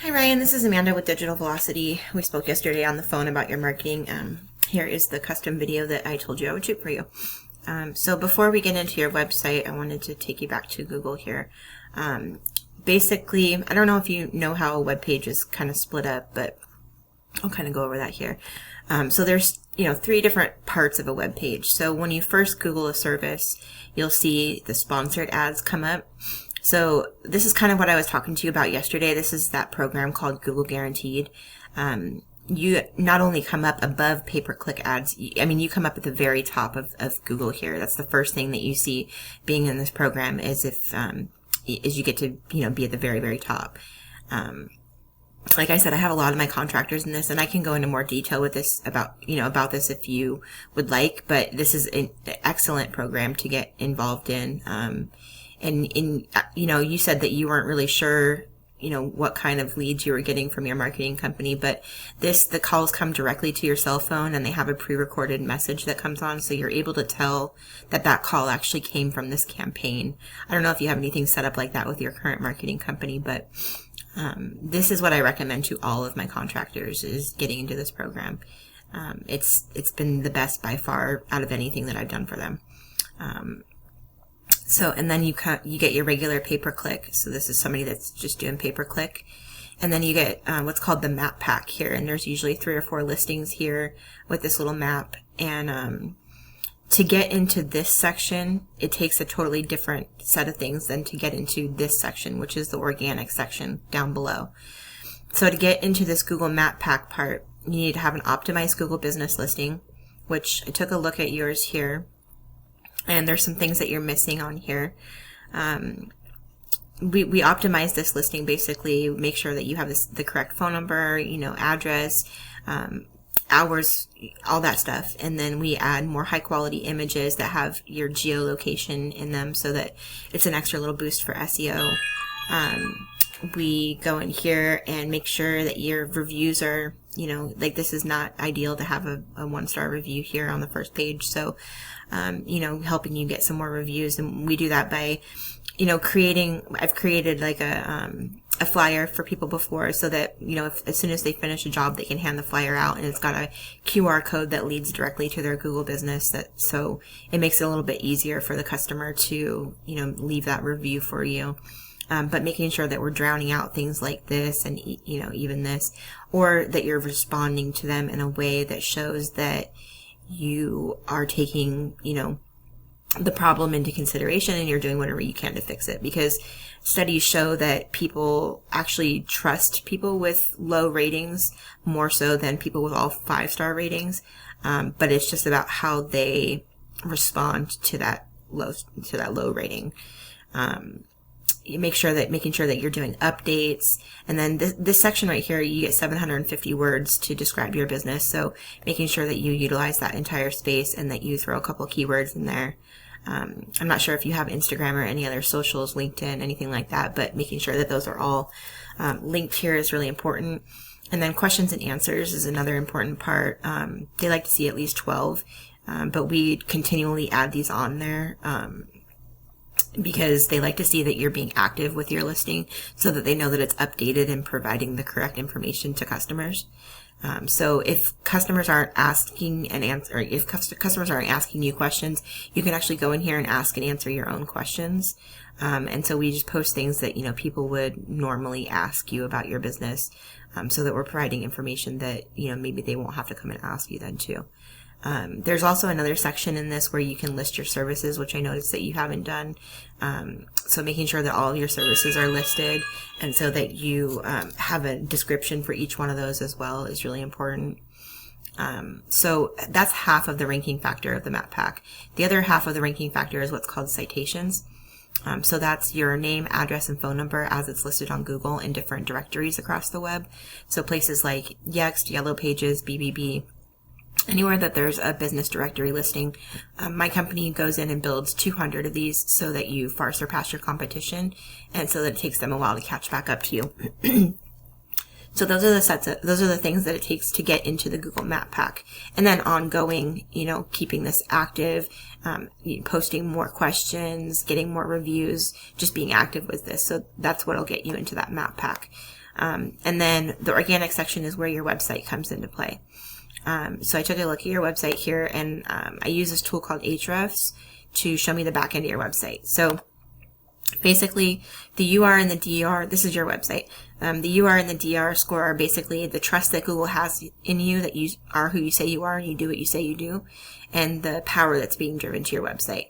Hi Ryan, this is Amanda with Digital Velocity. We spoke yesterday on the phone about your marketing. Here is the custom video that I told you I would shoot for you. So before we get into your website, I wanted to take you back to Google here. Basically, I don't know if you know how a web page is kind of split up, but I'll kind of go over that here. So there's, three different parts of a web page. So when you first Google a service, you'll see the sponsored ads come up. So this is kind of what I was talking to you about yesterday. This is that program called Google Guaranteed. You not only come up above pay-per-click ads, you come up at the very top of Google here. That's the first thing that you see being in this program is is you get to, be at the very, very top. Like I said, I have a lot of my contractors in this, and I can go into more detail with this about this if you would like, but this is an excellent program to get involved in. And you said that you weren't really sure, what kind of leads you were getting from your marketing company, but the calls come directly to your cell phone and they have a pre-recorded message that comes on. So you're able to tell that call actually came from this campaign. I don't know if you have anything set up like that with your current marketing company, but this is what I recommend to all of my contractors is getting into this program. It's been the best by far out of anything that I've done for them. And then you get your regular pay-per-click. So this is somebody that's just doing pay-per-click. And then you get what's called the map pack here. And there's usually 3 or 4 listings here with this little map. And to get into this section, it takes a totally different set of things than to get into this section, which is the organic section down below. So to get into this Google Map Pack part, you need to have an optimized Google business listing, which I took a look at yours here. And there's some things that you're missing on here. We optimize this listing, basically make sure that you have the correct phone number, address, hours, all that stuff. And then we add more high quality images that have your geolocation in them so that it's an extra little boost for SEO. We go in here and make sure that your reviews are, this is not ideal to have a 1-star review here on the first page. So, helping you get some more reviews. And we do that by, I've created like a flyer for people before so that, as soon as they finish a job, they can hand the flyer out, and it's got a QR code that leads directly to their Google business. So it makes it a little bit easier for the customer to, leave that review for you. But making sure that we're drowning out things like this and, even this, or that you're responding to them in a way that shows that you are taking, the problem into consideration and you're doing whatever you can to fix it. Because studies show that people actually trust people with low ratings more so than people with all 5-star ratings. But it's just about how they respond to that low rating. Making sure that you're doing updates. And then this section right here, you get 750 words to describe your business. So making sure that you utilize that entire space and that you throw a couple keywords in there. I'm not sure if you have Instagram or any other socials, LinkedIn, anything like that, but making sure that those are all linked here is really important. And then questions and answers is another important part. They like to see at least 12, but we continually add these on there. Because they like to see that you're being active with your listing so that they know that it's updated and providing the correct information to customers. So if customers aren't asking customers aren't asking you questions, you can actually go in here and ask and answer your own questions. And so we just post things that, people would normally ask you about your business, so that we're providing information that, maybe they won't have to come and ask you then too. There's also another section in this where you can list your services, which I noticed that you haven't done. So making sure that all of your services are listed and so that you have a description for each one of those as well is really important. So that's half of the ranking factor of the map pack. The other half of the ranking factor is what's called citations. So that's your name, address, and phone number as it's listed on Google in different directories across the web. So places like Yext, Yellow Pages, BBB, anywhere that there's a business directory listing. My company goes in and builds 200 of these so that you far surpass your competition and so that it takes them a while to catch back up to you. So those are the things that it takes to get into the Google Map Pack. And then ongoing, keeping this active, posting more questions, getting more reviews, just being active with this. So that's what'll get you into that Map Pack. And then the organic section is where your website comes into play. So I took a look at your website here, and I use this tool called Ahrefs to show me the back end of your website. So basically, the UR and the DR, this is your website. The UR and the DR score are basically the trust that Google has in you, that you are who you say you are, and you do what you say you do, and the power that's being driven to your website.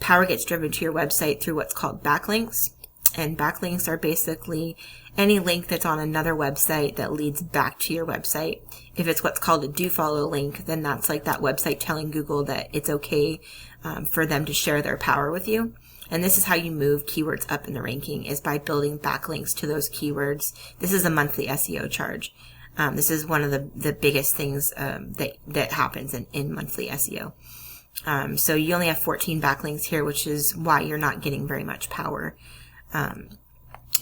Power gets driven to your website through what's called backlinks. And backlinks are basically any link that's on another website that leads back to your website. If it's what's called a do follow link, then that's like that website telling Google that it's okay for them to share their power with you. And this is how you move keywords up in the ranking, is by building backlinks to those keywords. This is a monthly SEO charge. This is one of the biggest things that happens in monthly SEO. So you only have 14 backlinks here, which is why you're not getting very much power.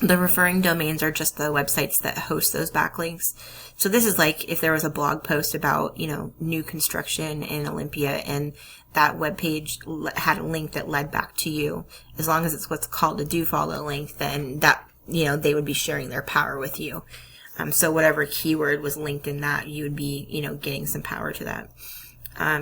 The referring domains are just the websites that host those backlinks. So this is like if there was a blog post about, new construction in Olympia, and that web page had a link that led back to you. As long as it's what's called a do follow link, then that, they would be sharing their power with you. So whatever keyword was linked in that, you would be, getting some power to that.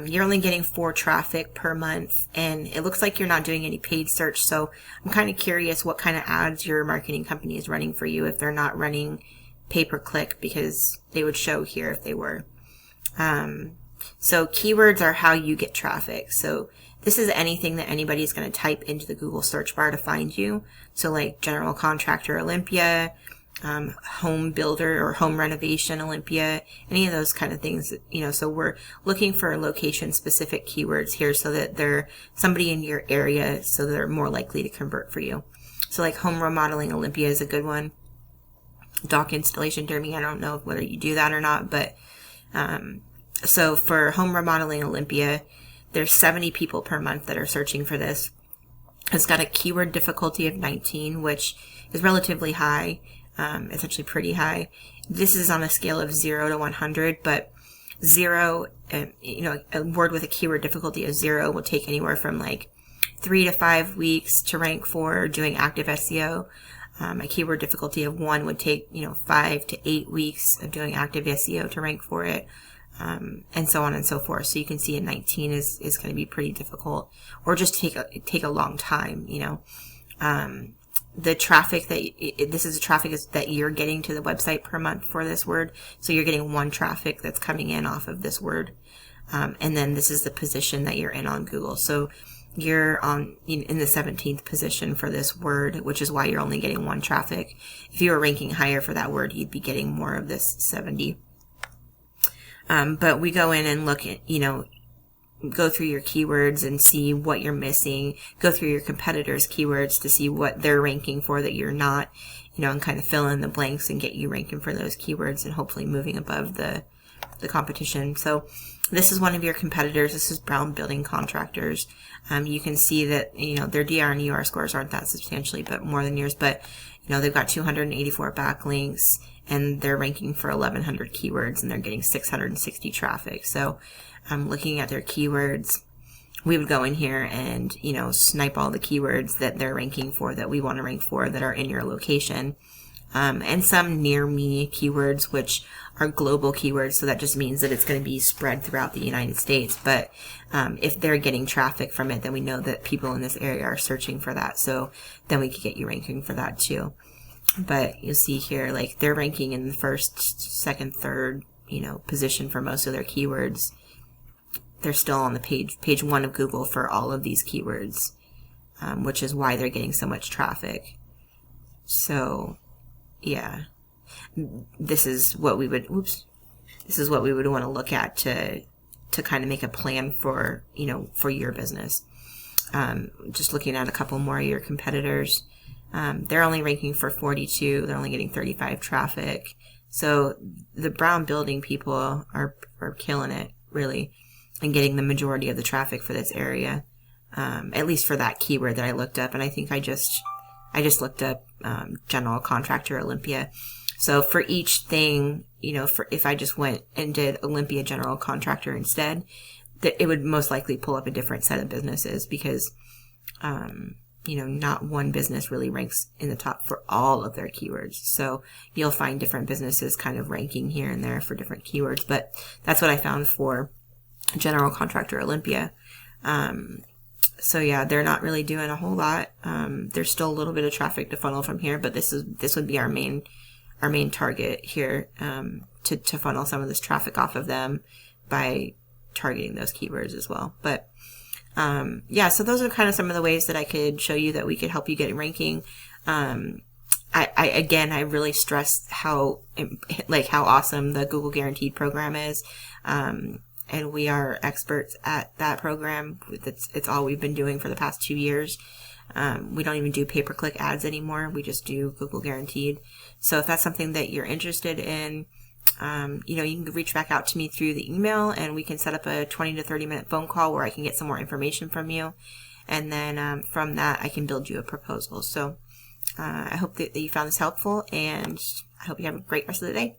You're only getting 4 traffic per month, and it looks like you're not doing any paid search. So I'm kind of curious what kind of ads your marketing company is running for you if they're not running pay-per-click, because they would show here if they were. So keywords are how you get traffic. So this is anything that anybody's going to type into the Google search bar to find you. So like general contractor Olympia, home builder or home renovation Olympia, any of those kind of things, so we're looking for location specific keywords here so that they're somebody in your area, so they're more likely to convert for you. So like home remodeling Olympia is a good one. Dock installation derby, I don't know whether you do that or not, but so for home remodeling Olympia, there's 70 people per month that are searching for this. It's got a keyword difficulty of 19, which is relatively high. It's actually pretty high. This is on a scale of 0 to 100, but 0, a word with a keyword difficulty of 0 will take anywhere from like 3 to 5 weeks to rank for doing active SEO. A keyword difficulty of 1 would take, 5 to 8 weeks of doing active SEO to rank for it, and so on and so forth. So you can see a 19 is going to be pretty difficult, or just take a long time, The traffic this is the traffic that you're getting to the website per month for this word. So you're getting 1 traffic that's coming in off of this word. And then this is the position that you're in on Google. So you're in the 17th position for this word, which is why you're only getting 1 traffic. If you were ranking higher for that word, you'd be getting more of this 70. But we go in and look at, go through your keywords and see what you're missing, go through your competitors' keywords to see what they're ranking for that you're not, and kind of fill in the blanks and get you ranking for those keywords and hopefully moving above the competition. So this is one of your competitors. This is Brown Building Contractors. You can see that, their DR and UR scores aren't that substantially, but more than yours, but, they've got 284 backlinks, and they're ranking for 1,100 keywords, and they're getting 660 traffic. So looking at their keywords, we would go in here and, snipe all the keywords that they're ranking for, that we want to rank for, that are in your location. And some near me keywords, which are global keywords. So that just means that it's going to be spread throughout the United States. But if they're getting traffic from it, then we know that people in this area are searching for that. So then we could get you ranking for that too. But you'll see here, like, they're ranking in the first, second, third, position for most of their keywords. They're still on the page 1 of Google for all of these keywords, which is why they're getting so much traffic. So, yeah, this is what we would want to look at to kind of make a plan for, for your business. Just looking at a couple more of your competitors, they're only ranking for 42. They're only getting 35 traffic. So the Brown Building people are killing it, really, and getting the majority of the traffic for this area, at least for that keyword that I looked up. And I think I just looked up general contractor Olympia. So for each thing, if I just went and did Olympia general contractor instead, it would most likely pull up a different set of businesses, because not one business really ranks in the top for all of their keywords. So you'll find different businesses kind of ranking here and there for different keywords, but that's what I found for General Contractor Olympia. So yeah, they're not really doing a whole lot. There's still a little bit of traffic to funnel from here, but this would be our main target here, to funnel some of this traffic off of them by targeting those keywords as well. But yeah, so those are kind of some of the ways that I could show you that we could help you get ranking. I really stress how awesome the Google Guaranteed program is. And we are experts at that program. It's all we've been doing for the past 2 years. We don't even do pay-per-click ads anymore. We just do Google Guaranteed. So if that's something that you're interested in, you can reach back out to me through the email, and we can set up a 20 to 30 minute phone call where I can get some more information from you. And then from that, I can build you a proposal. So I hope that you found this helpful, and I hope you have a great rest of the day.